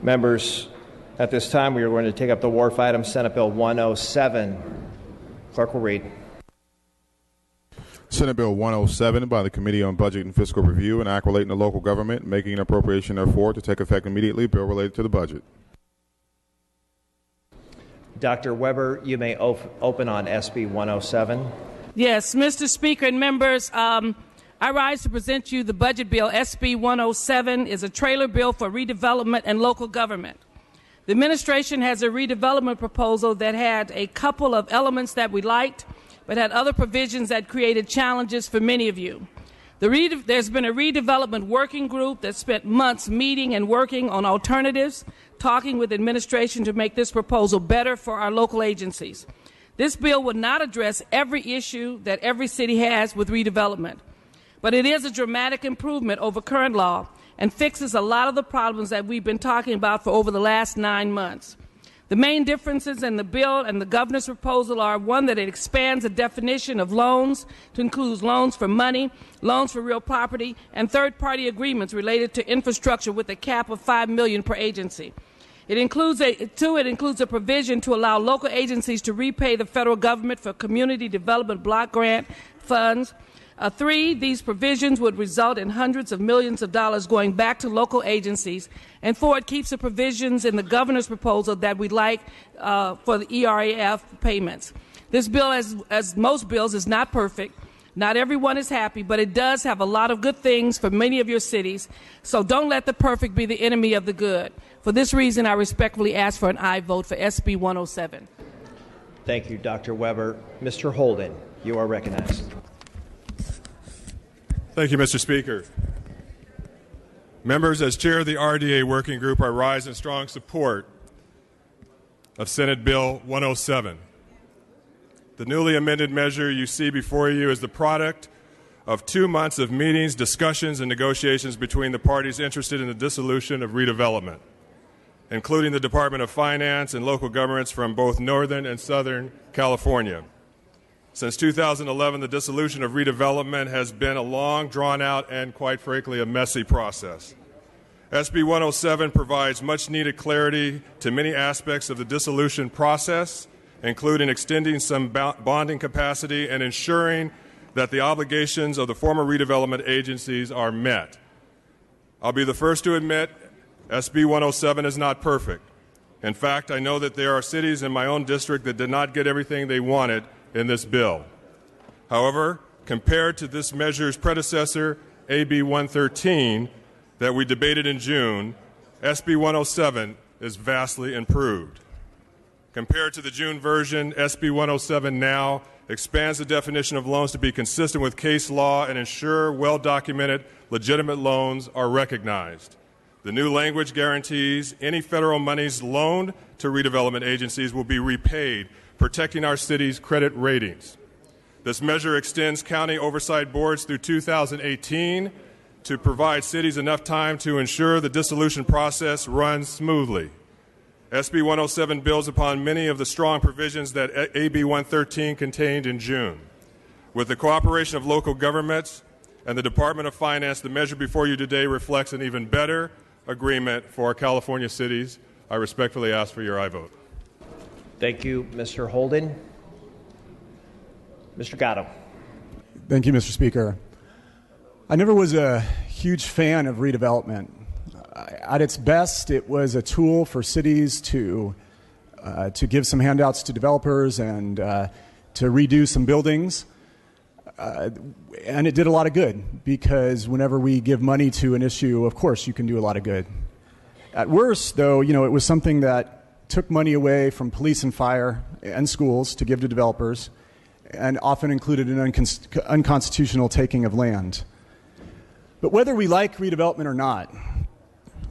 Members, at this time we are going to take up the wharf item, Senate Bill 107. Clerk will read. Senate Bill 107 by the Committee on Budget and Fiscal Review and Act relating to local government, making an appropriation therefore to take effect immediately. Bill related to the budget. Dr. Weber, you may open on SB 107. Yes, Mr. Speaker and members, I rise to present you the budget bill. SB 107 is a trailer bill for redevelopment and local government. The administration has a redevelopment proposal that had a couple of elements that we liked, but had other provisions that created challenges for many of you. There's been a redevelopment working group that spent months meeting and working on alternatives, talking with administration to make this proposal better for our local agencies. This bill would not address every issue that every city has with redevelopment, but it is a dramatic improvement over current law and fixes a lot of the problems that we've been talking about for over the last 9 months. The main differences in the bill and the governor's proposal are, one, that it expands the definition of loans to include loans for money, loans for real property, and third-party agreements related to infrastructure with a cap of $5 million per agency. It includes a provision to allow local agencies to repay the federal government for community development block grant funds. 3, these provisions would result in hundreds of millions of dollars going back to local agencies. And 4, it keeps the provisions in the governor's proposal that we like for the ERAF payments. This bill, as most bills, is not perfect. Not everyone is happy, but it does have a lot of good things for many of your cities. So don't let the perfect be the enemy of the good. For this reason, I respectfully ask for an aye vote for SB 107. Thank you, Dr. Weber. Mr. Holden, you are recognized. Thank you, Mr. Speaker. Members, as chair of the RDA working group, I rise in strong support of Senate Bill 107. The newly amended measure you see before you is the product of 2 months of meetings, discussions, and negotiations between the parties interested in the dissolution of redevelopment, including the Department of Finance and local governments from both Northern and Southern California. Since 2011, the dissolution of redevelopment has been a long, drawn-out, and quite frankly, a messy process. SB 107 provides much-needed clarity to many aspects of the dissolution process, including extending some bonding capacity and ensuring that the obligations of the former redevelopment agencies are met. I'll be the first to admit SB 107 is not perfect. In fact, I know that there are cities in my own district that did not get everything they wanted in this bill. However, compared to this measure's predecessor, AB 113, that we debated in June, SB 107 is vastly improved. Compared to the June version, SB 107 now expands the definition of loans to be consistent with case law and ensure well-documented, legitimate loans are recognized. The new language guarantees any federal monies loaned to redevelopment agencies will be repaid, protecting our city's credit ratings. This measure extends county oversight boards through 2018 to provide cities enough time to ensure the dissolution process runs smoothly. SB 107 builds upon many of the strong provisions that AB 113 contained in June. With the cooperation of local governments and the Department of Finance, the measure before you today reflects an even better agreement for our California cities. I respectfully ask for your aye vote. Thank you, Mr. Holden. Mr. Gatto. Thank you, Mr. Speaker. I never was a huge fan of redevelopment. At its best, it was a tool for cities to give some handouts to developers and to redo some buildings. And it did a lot of good, because whenever we give money to an issue, of course, you can do a lot of good. At worst, though, it was something that took money away from police and fire and schools to give to developers, and often included an unconstitutional taking of land. But whether we like redevelopment or not,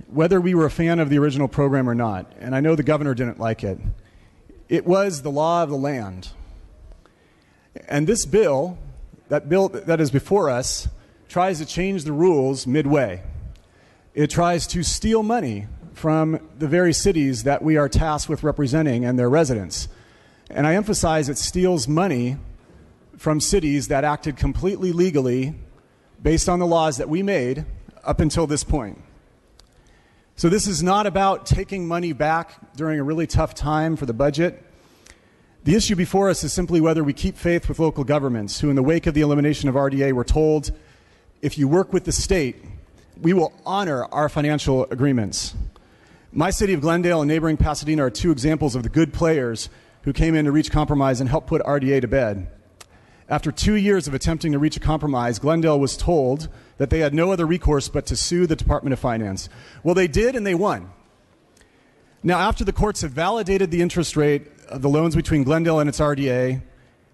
whether we were a fan of the original program or not, and I know the governor didn't like it, it was the law of the land. And this bill that is before us tries to change the rules midway. It tries to steal money from the very cities that we are tasked with representing and their residents. And I emphasize it steals money from cities that acted completely legally based on the laws that we made up until this point. So this is not about taking money back during a really tough time for the budget. The issue before us is simply whether we keep faith with local governments who, in the wake of the elimination of RDA, were told, if you work with the state, we will honor our financial agreements. My city of Glendale and neighboring Pasadena are two examples of the good players who came in to reach compromise and help put RDA to bed. After 2 years of attempting to reach a compromise, Glendale was told that they had no other recourse but to sue the Department of Finance. Well, they did, and they won. Now, after the courts have validated the interest rate of the loans between Glendale and its RDA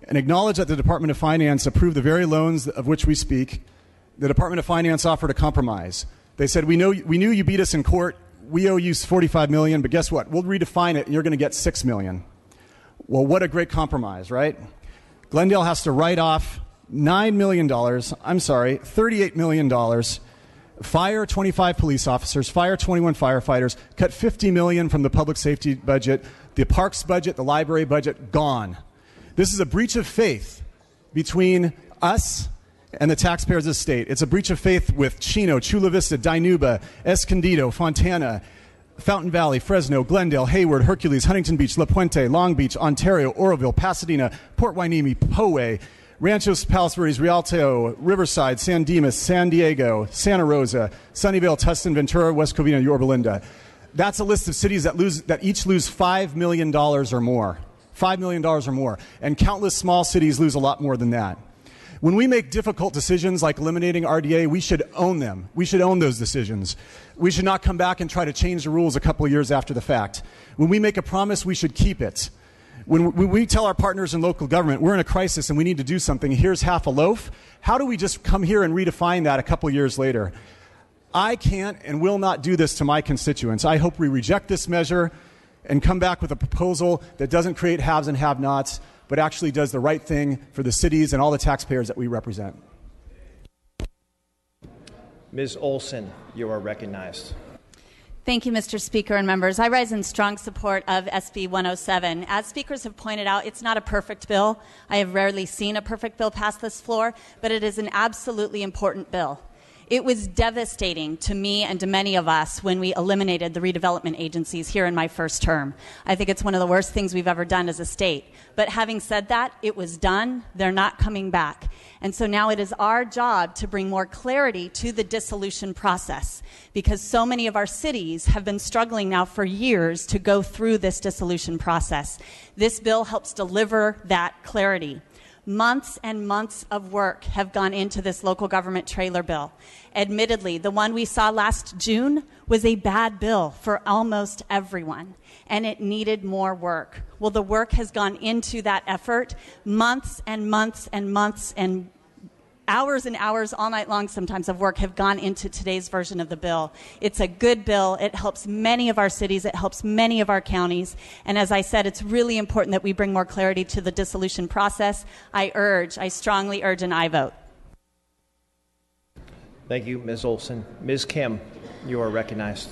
and acknowledged that the Department of Finance approved the very loans of which we speak, the Department of Finance offered a compromise. They said, we knew you beat us in court. We owe you $45 million, but guess what? We'll redefine it, and you're going to get $6 million. Well, what a great compromise, right? Glendale has to write off $38 million, fire 25 police officers, fire 21 firefighters, cut $50 million from the public safety budget, the parks budget, the library budget, gone. This is a breach of faith between us and the taxpayers of the state. It's a breach of faith with Chino, Chula Vista, Dinuba, Escondido, Fontana, Fountain Valley, Fresno, Glendale, Hayward, Hercules, Huntington Beach, La Puente, Long Beach, Ontario, Oroville, Pasadena, Port Hueneme, Poway, Ranchos Palos Verdes, Rialto, Riverside, San Dimas, San Diego, Santa Rosa, Sunnyvale, Tustin, Ventura, West Covina, Yorba Linda. That's a list of cities that each lose $5 million or more. $5 million or more. And countless small cities lose a lot more than that. When we make difficult decisions like eliminating RDA, we should own them. We should own those decisions. We should not come back and try to change the rules a couple of years after the fact. When we make a promise, we should keep it. When we tell our partners in local government, we're in a crisis and we need to do something, here's half a loaf, how do we just come here and redefine that a couple of years later? I can't and will not do this to my constituents. I hope we reject this measure and come back with a proposal that doesn't create haves and have-nots, but actually does the right thing for the cities and all the taxpayers that we represent. Ms. Olson, you are recognized. Thank you, Mr. Speaker and members. I rise in strong support of SB 107. As speakers have pointed out, it's not a perfect bill. I have rarely seen a perfect bill pass this floor, but it is an absolutely important bill. It was devastating to me and to many of us when we eliminated the redevelopment agencies here in my first term. I think it's one of the worst things we've ever done as a state. But having said that, it was done. They're not coming back. And so now it is our job to bring more clarity to the dissolution process, because so many of our cities have been struggling now for years to go through this dissolution process. This bill helps deliver that clarity. Months and months of work have gone into this local government trailer bill. Admittedly, the one we saw last June was a bad bill for almost everyone, and it needed more work. Well, the work has gone into that effort. Months and months and months and hours and hours, all night long sometimes, of work have gone into today's version of the bill. It's a good bill. It helps many of our cities. It helps many of our counties. And as I said, it's really important that we bring more clarity to the dissolution process. I strongly urge an aye vote. Thank you, Ms. Olson. Ms. Kim, you are recognized.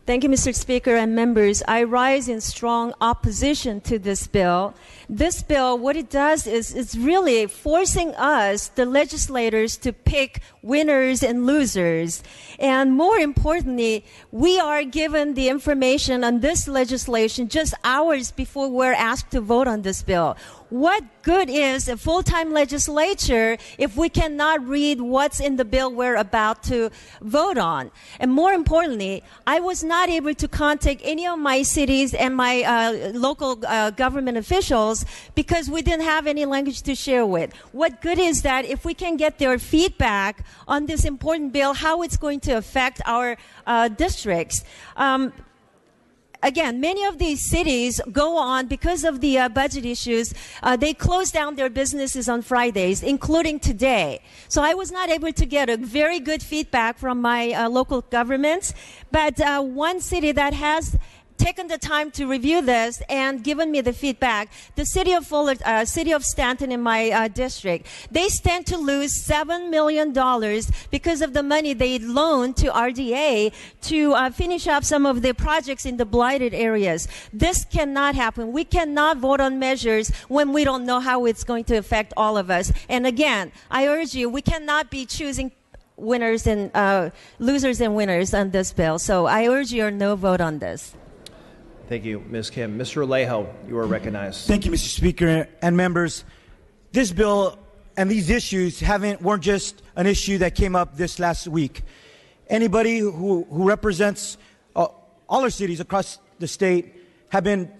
Thank you, Mr. Speaker and members. I rise in strong opposition to this bill. This bill, what it does is it's really forcing us, the legislators, to pick winners and losers. And more importantly, we are given the information on this legislation just hours before we're asked to vote on this bill. What good is a full-time legislature if we cannot read what's in the bill we're about to vote on? And more importantly, I was not able to contact any of my cities and my local government officials because we didn't have any language to share with. What good is that if we can get their feedback on this important bill, how it's going to affect our districts? Again, many of these cities go on because of the budget issues. They close down their businesses on Fridays, including today. So I was not able to get a very good feedback from my local governments. But one city that has taken the time to review this and given me the feedback, the city of Stanton in my district, they stand to lose $7 million because of the money they loaned to RDA to finish up some of the projects in the blighted areas. This cannot happen. We cannot vote on measures when we don't know how it's going to affect all of us. And again, I urge you, we cannot be choosing winners and losers and winners on this bill. So I urge your no vote on this. Thank you, Ms. Kim. Mr. Alejo, you are recognized. Thank you, Mr. Speaker and members. This bill and these issues weren't just an issue that came up this last week. Anybody who represents all our cities across the state have been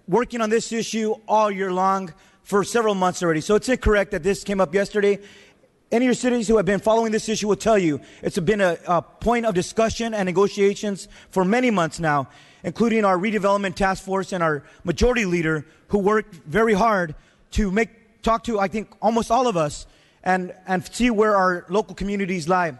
working on this issue all year long for several months already. So it's incorrect that this came up yesterday. Any of your cities who have been following this issue will tell you it's been a point of discussion and negotiations for many months now, including our redevelopment task force and our majority leader, who worked very hard to talk to, I think, almost all of us and see where our local communities lie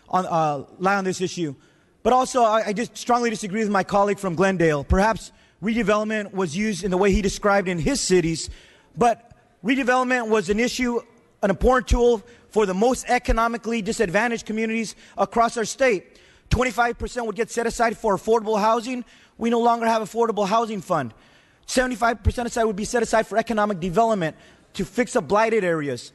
on this issue. But also, I just strongly disagree with my colleague from Glendale. Perhaps redevelopment was used in the way he described in his cities, but redevelopment was an issue, an important tool for the most economically disadvantaged communities across our state. 25% would get set aside for affordable housing. We no longer have affordable housing fund. 75% aside would be set aside for economic development to fix up blighted areas.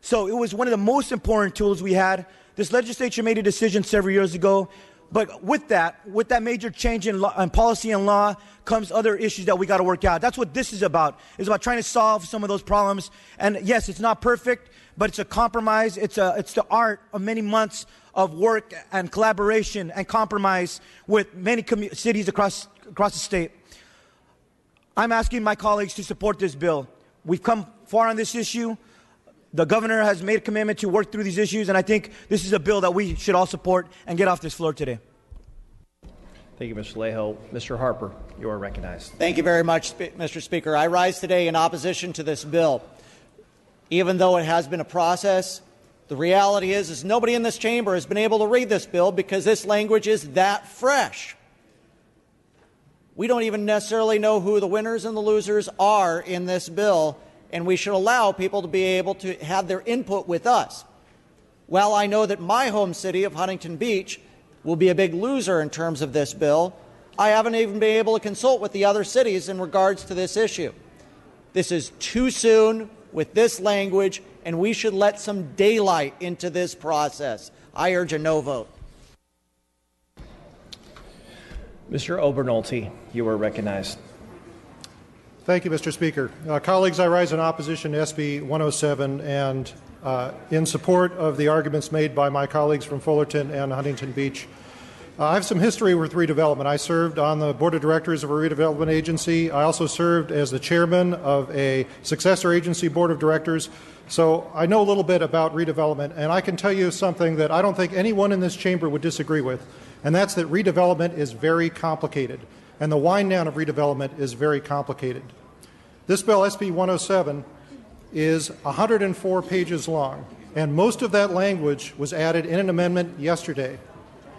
So it was one of the most important tools we had. This legislature made a decision several years ago, but with that major change in policy and law comes other issues that we got to work out. That's what this is about. It's about trying to solve some of those problems. And yes, it's not perfect, but it's a compromise. It's the art of many months of work and collaboration and compromise with many cities across the state. I'm asking my colleagues to support this bill. We've come far on this issue. The governor has made a commitment to work through these issues, and I think this is a bill that we should all support and get off this floor today. Thank you, Mr. Alejo. Mr. Harper, you are recognized. Thank you very much, Mr. Speaker. I rise today in opposition to this bill. Even though it has been a process, the reality is nobody in this chamber has been able to read this bill because this language is that fresh. We don't even necessarily know who the winners and the losers are in this bill, and we should allow people to be able to have their input with us. While I know that my home city of Huntington Beach will be a big loser in terms of this bill, I haven't even been able to consult with the other cities in regards to this issue. This is too soon with this language, and we should let some daylight into this process. I urge a no vote. Mr. Obernolte, you are recognized. Thank you, Mr. Speaker. Colleagues, I rise in opposition to SB 107 and in support of the arguments made by my colleagues from Fullerton and Huntington Beach. I have some history with redevelopment. I served on the board of directors of a redevelopment agency. I also served as the chairman of a successor agency board of directors. So I know a little bit about redevelopment, and I can tell you something that I don't think anyone in this chamber would disagree with, and that's that redevelopment is very complicated, and the wind down of redevelopment is very complicated. This bill, SB 107, is 104 pages long, and most of that language was added in an amendment yesterday.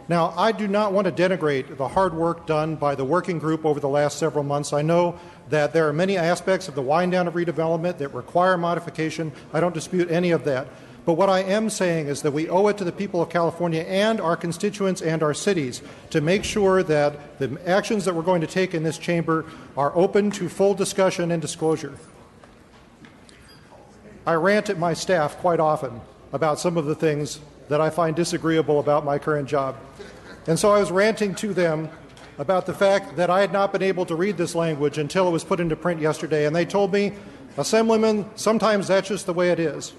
Now, I do not want to denigrate the hard work done by the working group over the last several months. I know that there are many aspects of the wind down of redevelopment that require modification. I don't dispute any of that. But what I am saying is that we owe it to the people of California and our constituents and our cities to make sure that the actions that we're going to take in this chamber are open to full discussion and disclosure. I rant at my staff quite often about some of the things that I find disagreeable about my current job. And so I was ranting to them about the fact that I had not been able to read this language until it was put into print yesterday. And they told me, Assemblyman, sometimes that's just the way it is.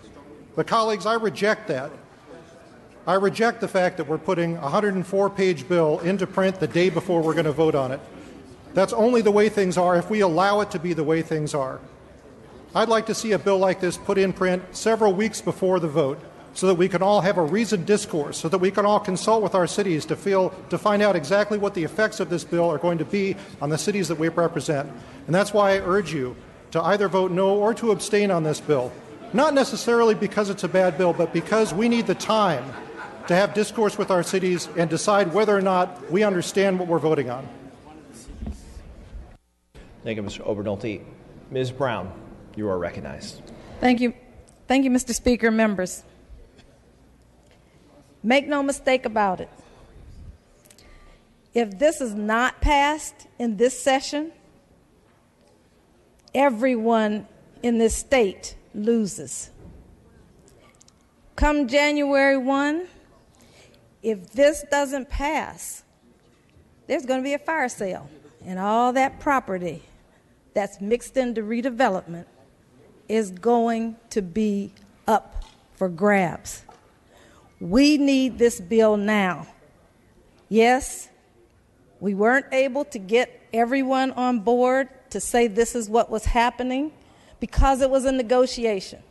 But colleagues, I reject that. I reject the fact that we're putting a 104-page bill into print the day before we're going to vote on it. That's only the way things are if we allow it to be the way things are. I'd like to see a bill like this put in print several weeks before the vote, so that we can all have a reasoned discourse, so that we can all consult with our cities to find out exactly what the effects of this bill are going to be on the cities that we represent. And that's why I urge you to either vote no or to abstain on this bill. Not necessarily because it's a bad bill, but because we need the time to have discourse with our cities and decide whether or not we understand what we're voting on. Thank you, Mr. Obernolte. Ms. Brown, you are recognized. Thank you. Thank you, Mr. Speaker, members. Make no mistake about it. If this is not passed in this session, everyone in this state loses. Come January 1, if this doesn't pass, there's going to be a fire sale, and all that property that's mixed into redevelopment is going to be up for grabs. We need this bill now. Yes, we weren't able to get everyone on board to say this is what was happening because it was a negotiation.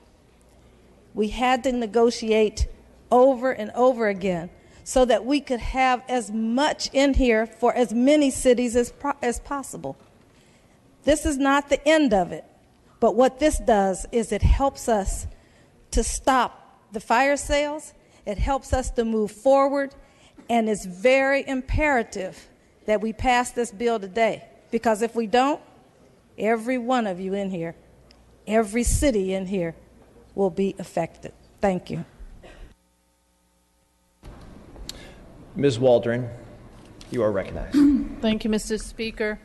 We had to negotiate over and over again so that we could have as much in here for as many cities as possible. This is not the end of it, but what this does is it helps us to stop the fire sales, it helps us to move forward, and it's very imperative that we pass this bill today, because if we don't, every one of you in here, every city in here will be affected. Thank you. Ms. Waldron, you are recognized. Thank you, Mr. Speaker.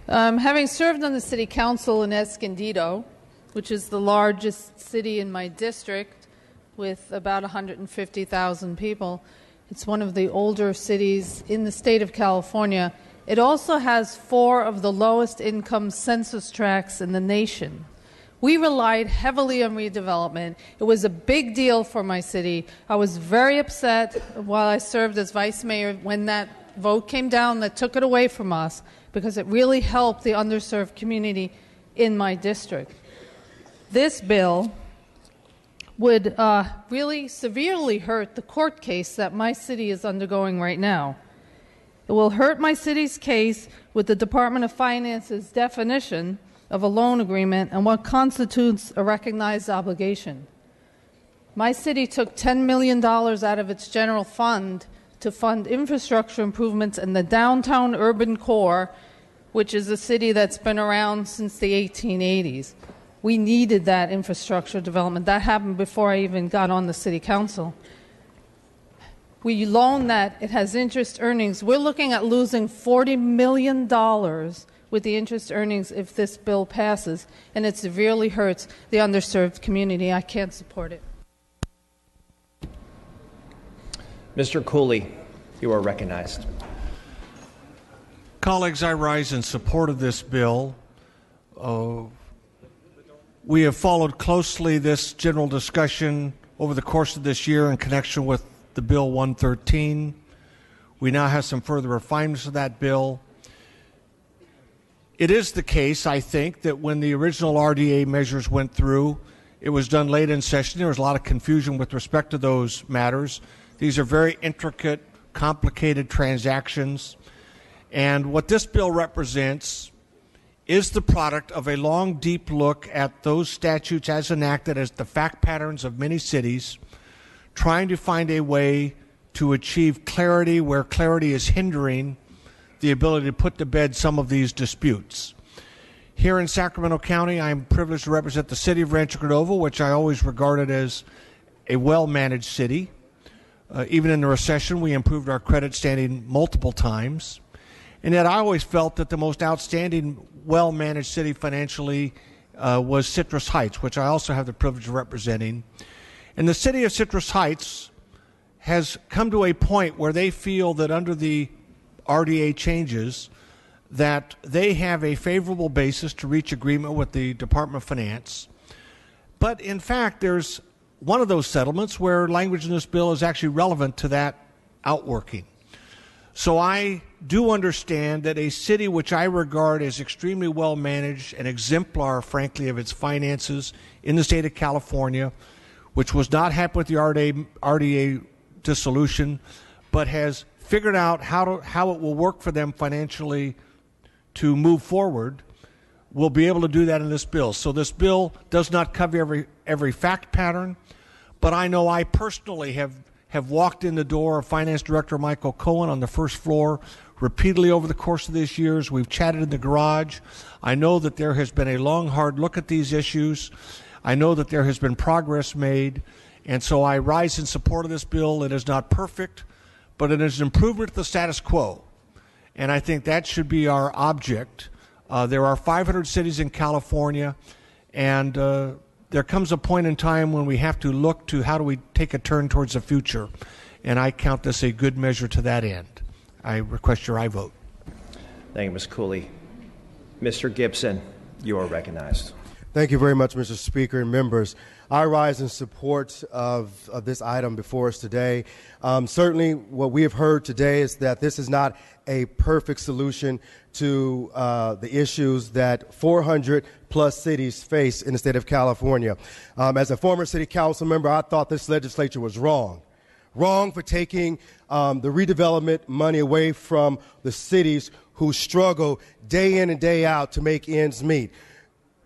Having served on the City Council in Escondido, which is the largest city in my district with about 150,000 people, it's one of the older cities in the state of California. It also has 4 of the lowest income census tracts in the nation. We relied heavily on redevelopment. It was a big deal for my city. I was very upset while I served as vice mayor when that vote came down that took it away from us, because it really helped the underserved community in my district. This bill would really severely hurt the court case that my city is undergoing right now. It will hurt my city's case with the Department of Finance's definition of a loan agreement and what constitutes a recognized obligation. My city took $10 million out of its general fund to fund infrastructure improvements in the downtown urban core, which is a city that's been around since the 1880s. We needed that infrastructure development. That happened before I even got on the city council. We loan that. It has interest earnings. We're looking at losing $40 million with the interest earnings if this bill passes, and it severely hurts the underserved community. I can't support it. Mr. Cooley, you are recognized. Colleagues, I rise in support of this bill. We have followed closely this general discussion over the course of this year in connection with the Bill 113. We now have some further refinements of that bill. It is the case, I think, that when the original RDA measures went through, it was done late in session. There was a lot of confusion with respect to those matters. These are very intricate, complicated transactions. And what this bill represents is the product of a long, deep look at those statutes as enacted as the fact patterns of many cities, trying to find a way to achieve clarity where clarity is hindering the ability to put to bed some of these disputes. Here in Sacramento County, I'm privileged to represent the city of Rancho Cordova, which I always regarded as a well-managed city. Even in the recession, we improved our credit standing multiple times. And yet I always felt that the most outstanding, well-managed city financially was Citrus Heights, which I also have the privilege of representing. And the city of Citrus Heights has come to a point where they feel that under the RDA changes that they have a favorable basis to reach agreement with the Department of Finance. But in fact, there's one of those settlements where language in this bill is actually relevant to that outworking. So I do understand that a city which I regard as extremely well managed and exemplar, frankly, of its finances in the state of California, which was not happy with the RDA dissolution, but has figured out how it will work for them financially to move forward, will be able to do that in this bill. So this bill does not cover every fact pattern, but I know I personally have walked in the door of Finance Director Michael Cohen on the first floor repeatedly over the course of these years. We've chatted in the garage. I know that there has been a long, hard look at these issues. I know that there has been progress made, and so I rise in support of this bill. It is not perfect, but it is an improvement to the status quo, and I think that should be our object. There are 500 cities in California, and there comes a point in time when we have to look to how do we take a turn towards the future. and I count this a good measure to that end. I request your aye vote. Thank you, Ms. Cooley. Mr. Gibson, you are recognized. Thank you very much, Mr. Speaker and members. I rise in support of this item before us today. Certainly what we have heard today is that this is not a perfect solution to the issues that 400-plus cities face in the state of California. As a former city council member, I thought this legislature was wrong. Wrong for taking the redevelopment money away from the cities who struggle day in and day out to make ends meet.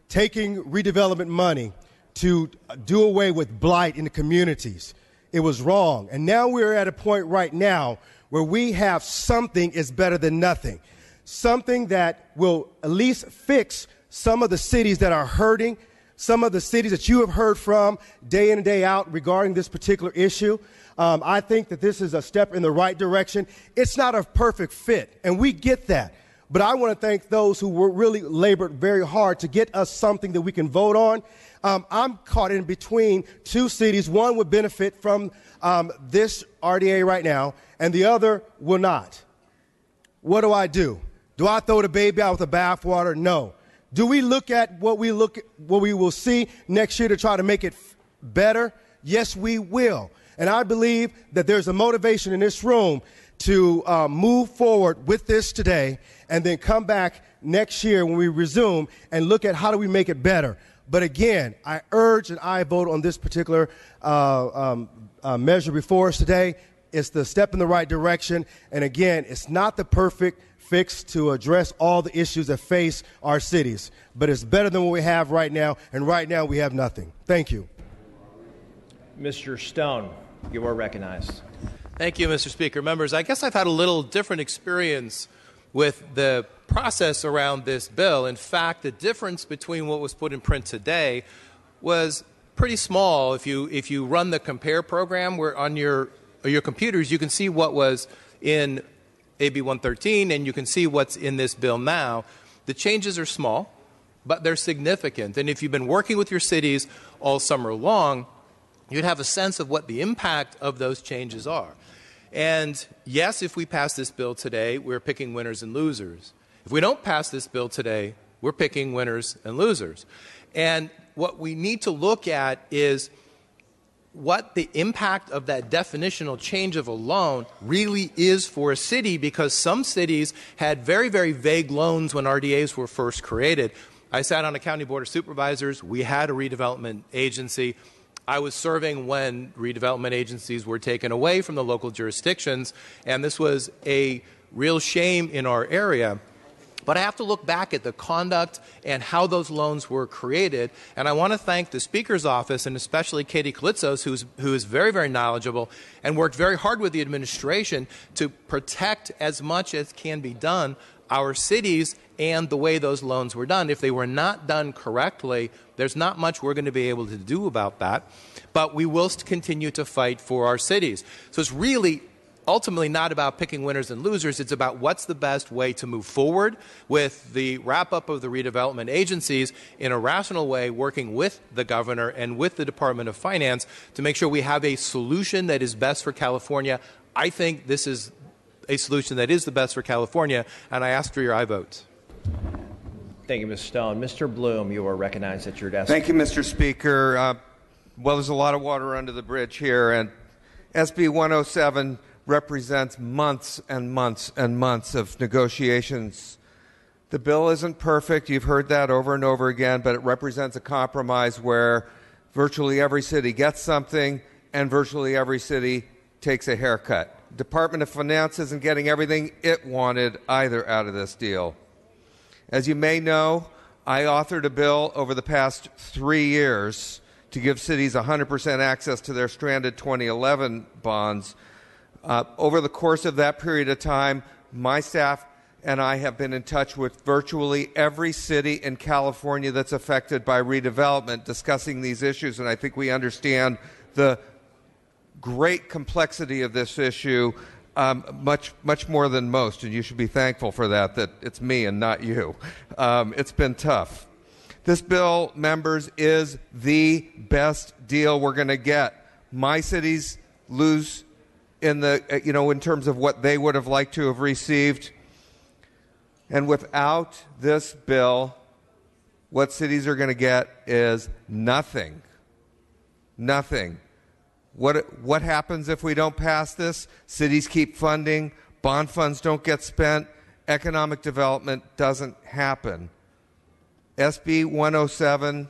Taking redevelopment money to do away with blight in the communities. It was wrong. And now we're at a point right now where we have something is better than nothing. Something that will at least fix some of the cities that are hurting, some of the cities that you have heard from day in and day out regarding this particular issue. I think that this is a step in the right direction. It's not a perfect fit, and we get that. But I want to thank those who really labored very hard to get us something that we can vote on. I'm caught in between two cities. One would benefit from this RDA right now, and the other will not. What do? Do I throw the baby out with the bathwater? No. Do we look at what we will see next year to try to make it better? Yes, we will. And I believe that there's a motivation in this room to move forward with this today and then come back next year when we resume and look at how do we make it better. But again, I urge and I vote on this particular measure before us today. It's the step in the right direction. And again, it's not the perfect fix to address all the issues that face our cities. But it's better than what we have right now. And right now we have nothing. Thank you. Mr. Stone, you are recognized. Thank you, Mr. Speaker. Members, I guess I've had a little different experience with the process around this bill. In fact, the difference between what was put in print today was pretty small. If you run the compare program where on your computers, you can see what was in AB 113 and you can see what's in this bill now. The changes are small, but they're significant. And if you've been working with your cities all summer long, you'd have a sense of what the impact of those changes are. And yes, if we pass this bill today, we're picking winners and losers. If we don't pass this bill today, we're picking winners and losers. And what we need to look at is what the impact of that definitional change of a loan really is for a city, because some cities had very, very vague loans when RDAs were first created. I sat on a county board of supervisors. We had a redevelopment agency. I was serving when redevelopment agencies were taken away from the local jurisdictions, and this was a real shame in our area. But I have to look back at the conduct and how those loans were created, and I want to thank the Speaker's office and especially Katie Kalitzos, who is very, very knowledgeable and worked very hard with the administration to protect as much as can be done our cities and the way those loans were done. If they were not done correctly, there's not much we're going to be able to do about that, but we will continue to fight for our cities. So it's really ultimately not about picking winners and losers. It's about what's the best way to move forward with the wrap-up of the redevelopment agencies in a rational way, working with the governor and with the Department of Finance to make sure we have a solution that is best for California. I think this is a solution that is the best for California, and I ask for your aye votes. Thank you, Ms. Stone. Mr. Bloom, you are recognized at your desk. Thank you, Mr. Speaker. Well, there's a lot of water under the bridge here, and SB 107 represents months and months and months of negotiations. The bill isn't perfect. You've heard that over and over again, but it represents a compromise where virtually every city gets something and virtually every city takes a haircut. Department of Finance isn't getting everything it wanted either out of this deal. As you may know, I authored a bill over the past 3 years to give cities 100% access to their stranded 2011 bonds. Over the course of that period of time, my staff and I have been in touch with virtually every city in California that's affected by redevelopment, discussing these issues, and I think we understand the great complexity of this issue much more than most, and you should be thankful for that it's me and not you. It's been tough. This bill, members, is the best deal we're going to get. My cities lose in the in terms of what they would have liked to have received. And without this bill, what cities are going to get is nothing. Nothing. What happens if we don't pass this? Cities keep funding, bond funds don't get spent, economic development doesn't happen. SB 107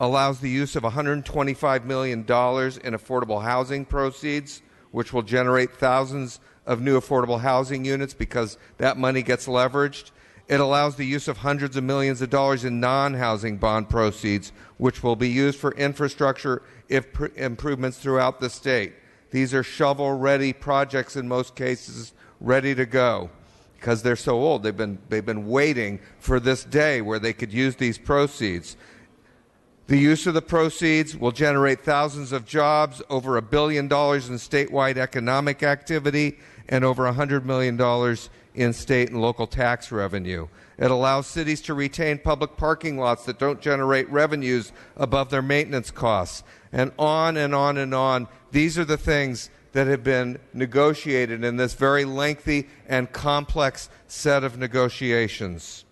allows the use of $125 million in affordable housing proceeds, which will generate thousands of new affordable housing units because that money gets leveraged. It allows the use of hundreds of millions of dollars in non-housing bond proceeds, which will be used for infrastructure improvements throughout the state. These are shovel-ready projects in most cases, ready to go, because they're so old. They've been waiting for this day where they could use these proceeds. The use of the proceeds will generate thousands of jobs, over $1 billion in statewide economic activity, and over $100 million in state and local tax revenue. It allows cities to retain public parking lots that don't generate revenues above their maintenance costs, and on and on and on. These are the things that have been negotiated in this very lengthy and complex set of negotiations.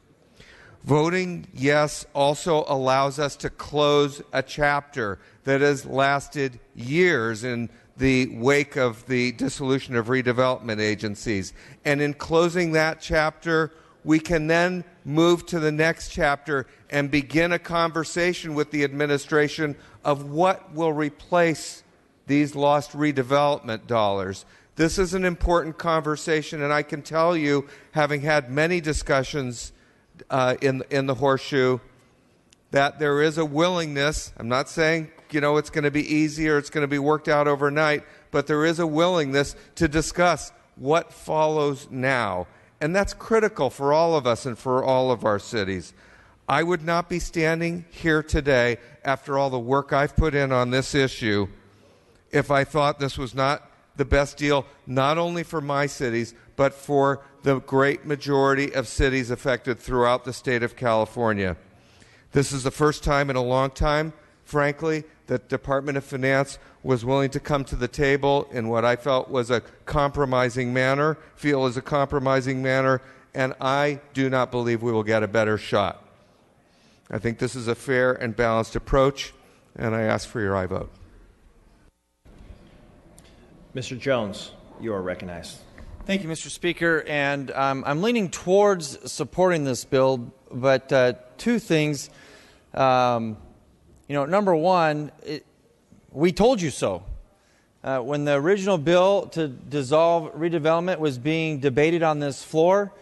Voting yes also allows us to close a chapter that has lasted years in the wake of the dissolution of redevelopment agencies. And in closing that chapter, we can then move to the next chapter and begin a conversation with the administration of what will replace these lost redevelopment dollars. This is an important conversation, and I can tell you, having had many discussions in the horseshoe, that there is a willingness. I'm not saying it's going to be easy or it's going to be worked out overnight, but there is a willingness to discuss what follows now. And that's critical for all of us and for all of our cities. I would not be standing here today after all the work I've put in on this issue if I thought this was not the best deal, not only for my cities, but for the great majority of cities affected throughout the state of California. This is the first time in a long time, frankly, that Department of Finance was willing to come to the table in what I felt was a compromising manner, and I do not believe we will get a better shot. I think this is a fair and balanced approach, and I ask for your aye vote. Mr. Jones, you are recognized. Thank you, Mr. Speaker, and I'm leaning towards supporting this bill, but two things. Number one, we told you so. When the original bill to dissolve redevelopment was being debated on this floor,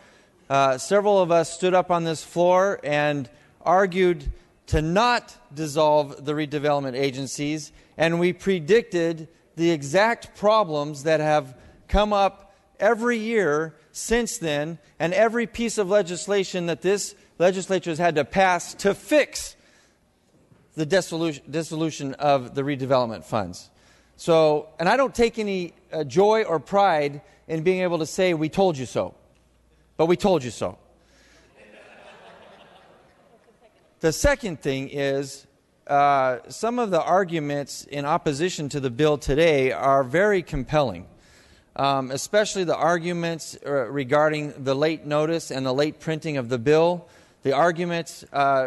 several of us stood up on this floor and argued to not dissolve the redevelopment agencies, and we predicted the exact problems that have come up every year since then, and every piece of legislation that this legislature has had to pass to fix the dissolution of the redevelopment funds. So, and I don't take any joy or pride in being able to say we told you so, but we told you so. The second thing is some of the arguments in opposition to the bill today are very compelling, especially the arguments regarding the late notice and the late printing of the bill, the arguments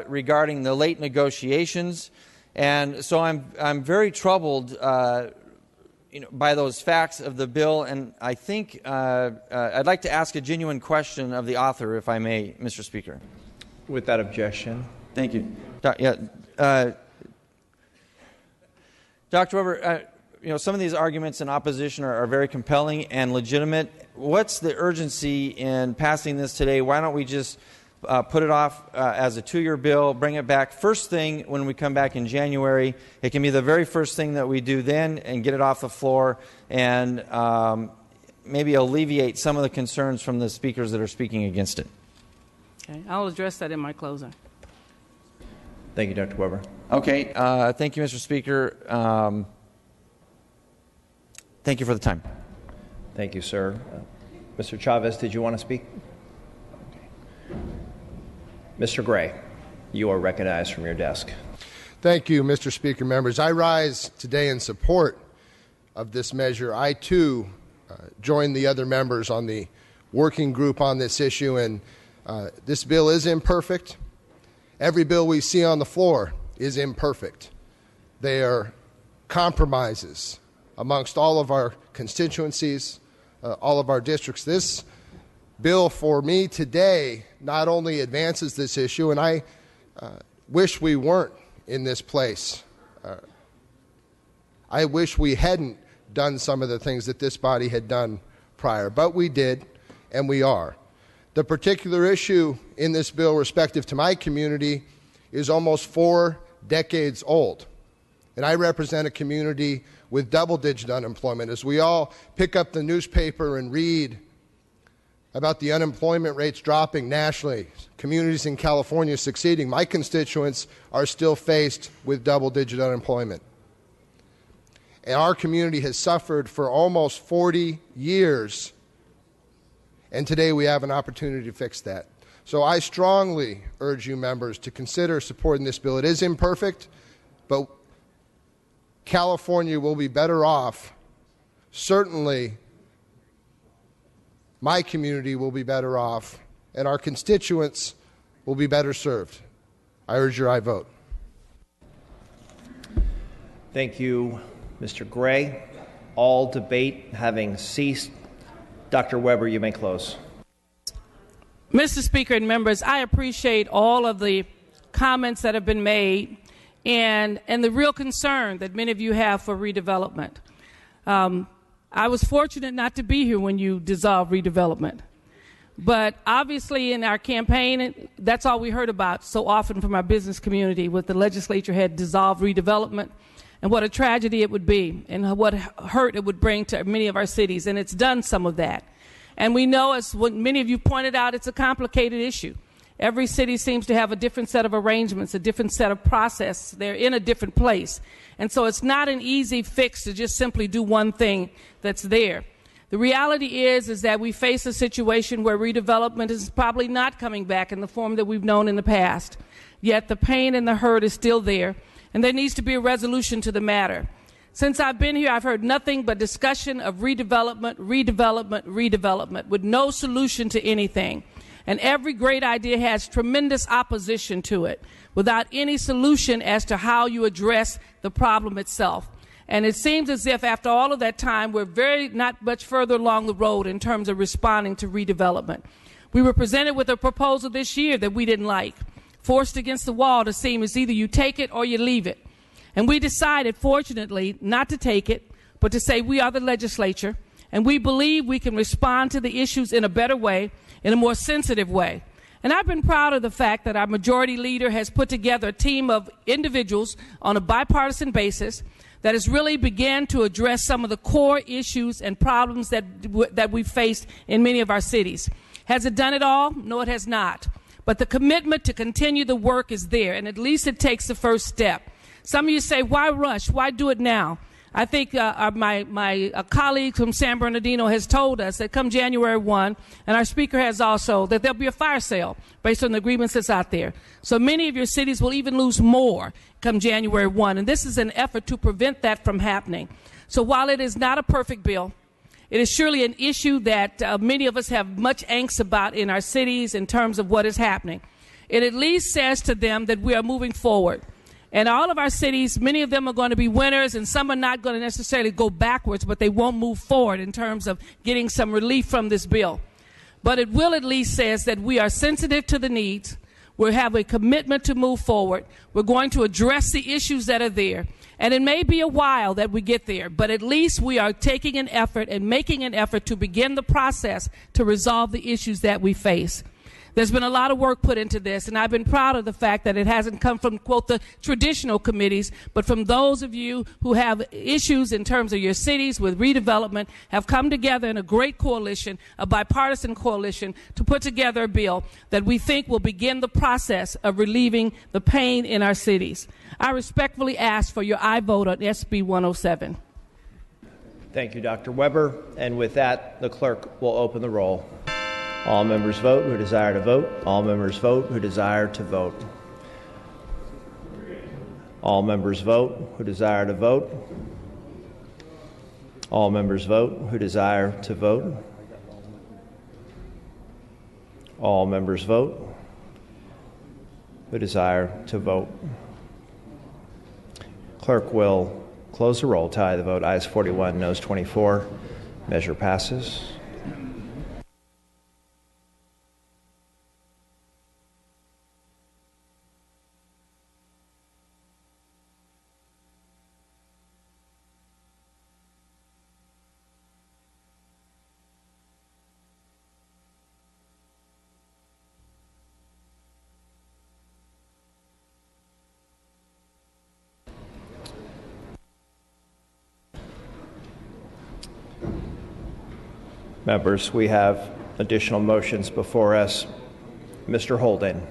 regarding the late negotiations, and so I'm very troubled by those facts of the bill, and I think I'd like to ask a genuine question of the author, if I may, Mr. Speaker. Without objection. Thank you. Dr. Weber, some of these arguments in opposition are very compelling and legitimate. What's the urgency in passing this today? Why don't we just put it off as a 2-year bill, bring it back first thing when we come back in January? It can be the very first thing that we do then and get it off the floor and maybe alleviate some of the concerns from the speakers that are speaking against it. Okay, I'll address that in my closing. Thank you, Dr. Weber. Okay, thank you, Mr. Speaker. Thank you for the time. Thank you, sir. Mr. Chavez, did you want to speak? Okay. Mr. Gray, you are recognized from your desk. Thank you, Mr. Speaker. Members, I rise today in support of this measure. I, too, join the other members on the working group on this issue. And this bill is imperfect. Every bill we see on the floor is imperfect. They are compromises amongst all of our constituencies, all of our districts. This bill for me today not only advances this issue, and I wish we weren't in this place. I wish we hadn't done some of the things that this body had done prior, but we did, and we are. The particular issue in this bill respective to my community is almost 4 decades old. And I represent a community with double-digit unemployment. As we all pick up the newspaper and read about the unemployment rates dropping nationally, communities in California succeeding, my constituents are still faced with double-digit unemployment. And our community has suffered for almost 40 years, and today we have an opportunity to fix that. So I strongly urge you members to consider supporting this bill. It is imperfect, but California will be better off. Certainly, my community will be better off, and our constituents will be better served. I urge your aye vote. Thank you, Mr. Gray. All debate having ceased, Dr. Weber, you may close. Mr. Speaker and members, I appreciate all of the comments that have been made and the real concern that many of you have for redevelopment. I was fortunate not to be here when you dissolved redevelopment. But obviously in our campaign, that's all we heard about so often from our business community, with the legislature had dissolved redevelopment and what a tragedy it would be and what hurt it would bring to many of our cities. And it's done some of that. And we know, as what many of you pointed out, it's a complicated issue. Every city seems to have a different set of arrangements, a different set of process. They're in a different place. And so it's not an easy fix to just simply do one thing that's there. The reality is that we face a situation where redevelopment is probably not coming back in the form that we've known in the past. Yet the pain and the hurt is still there, and there needs to be a resolution to the matter. Since I've been here, I've heard nothing but discussion of redevelopment, redevelopment, redevelopment, with no solution to anything. And every great idea has tremendous opposition to it, without any solution as to how you address the problem itself. And it seems as if after all of that time, we're not much further along the road in terms of responding to redevelopment. We were presented with a proposal this year that we didn't like, forced against the wall to seem as either you take it or you leave it. And we decided, fortunately, not to take it, but to say we are the legislature, and we believe we can respond to the issues in a better way, in a more sensitive way. And I've been proud of the fact that our majority leader has put together a team of individuals on a bipartisan basis that has really began to address some of the core issues and problems that we've faced in many of our cities. Has it done it all? No, it has not. But the commitment to continue the work is there, and at least it takes the first step. Some of you say, why rush? Why do it now? I think my colleague from San Bernardino has told us that come January 1, and our speaker has also, that there'll be a fire sale based on the agreements that's out there. So many of your cities will even lose more come January 1, and this is an effort to prevent that from happening. So while it is not a perfect bill, it is surely an issue that many of us have much angst about in our cities in terms of what is happening. It at least says to them that we are moving forward. And all of our cities, many of them are going to be winners, and some are not going to necessarily go backwards, but they won't move forward in terms of getting some relief from this bill. But it will at least says that we are sensitive to the needs. We have a commitment to move forward. We're going to address the issues that are there. And it may be a while that we get there, but at least we are taking an effort and making an effort to begin the process to resolve the issues that we face. There's been a lot of work put into this, and I've been proud of the fact that it hasn't come from, quote, the traditional committees, but from those of you who have issues in terms of your cities with redevelopment, have come together in a great coalition, a bipartisan coalition, to put together a bill that we think will begin the process of relieving the pain in our cities. I respectfully ask for your aye vote on SB 107. Thank you, Dr. Weber. And with that, the clerk will open the roll. All members vote who desire to vote. All members vote who desire to vote. All members vote who desire to vote. All members vote who desire to vote. All members vote who desire to vote. Clerk will close the roll, tie the vote. Ayes 41, noes 24. Measure passes. Members, we have additional motions before us. Mr. Holden,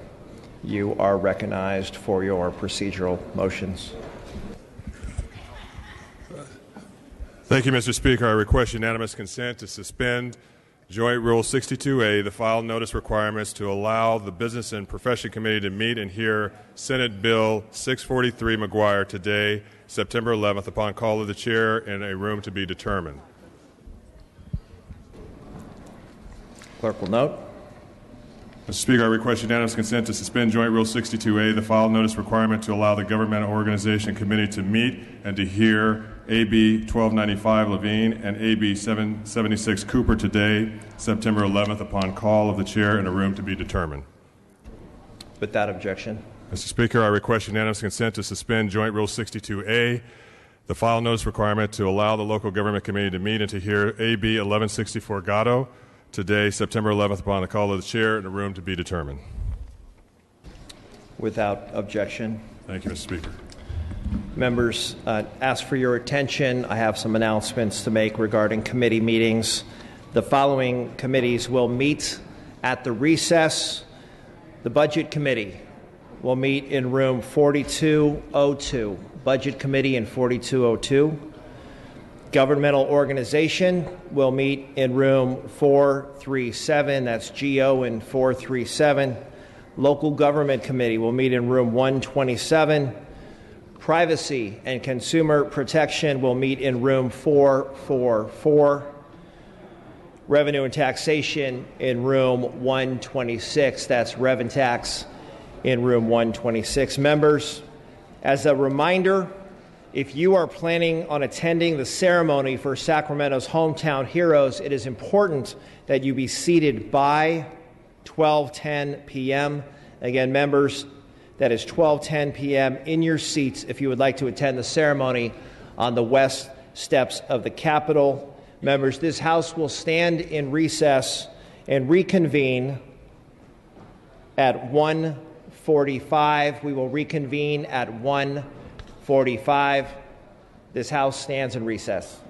you are recognized for your procedural motions. Thank you, Mr. Speaker. I request unanimous consent to suspend Joint Rule 62A, the file notice requirements to allow the Business and Profession Committee to meet and hear Senate Bill 643 McGuire today, September 11th, upon call of the chair in a room to be determined. Clerk will note. Mr. Speaker, I request unanimous consent to suspend Joint Rule 62A, the file notice requirement to allow the Governmental Organization Committee to meet and to hear AB 1295 Levine and AB 776 Cooper today, September 11th, upon call of the chair in a room to be determined. Without objection. Mr. Speaker, I request unanimous consent to suspend Joint Rule 62A, the file notice requirement to allow the Local Government Committee to meet and to hear AB 1164 Gatto today, September 11th, upon the call of the chair in a room to be determined. Without objection. Thank you, Mr. Speaker. Members, ask for your attention. I have some announcements to make regarding committee meetings. The following committees will meet at the recess. The Budget Committee will meet in room 4202. Budget Committee in 4202. Governmental Organization will meet in room 437. That's GO in 437. Local Government Committee will meet in room 127. Privacy and Consumer Protection will meet in room 444. Revenue and Taxation in room 126. That's Rev and Tax in room 126. Members, as a reminder, if you are planning on attending the ceremony for Sacramento's Hometown Heroes, it is important that you be seated by 12:10 p.m. Again, members, that is 12:10 p.m. in your seats if you would like to attend the ceremony on the west steps of the Capitol. Members, this House will stand in recess and reconvene at 1:45. We will reconvene at 1:45. This House stands in recess.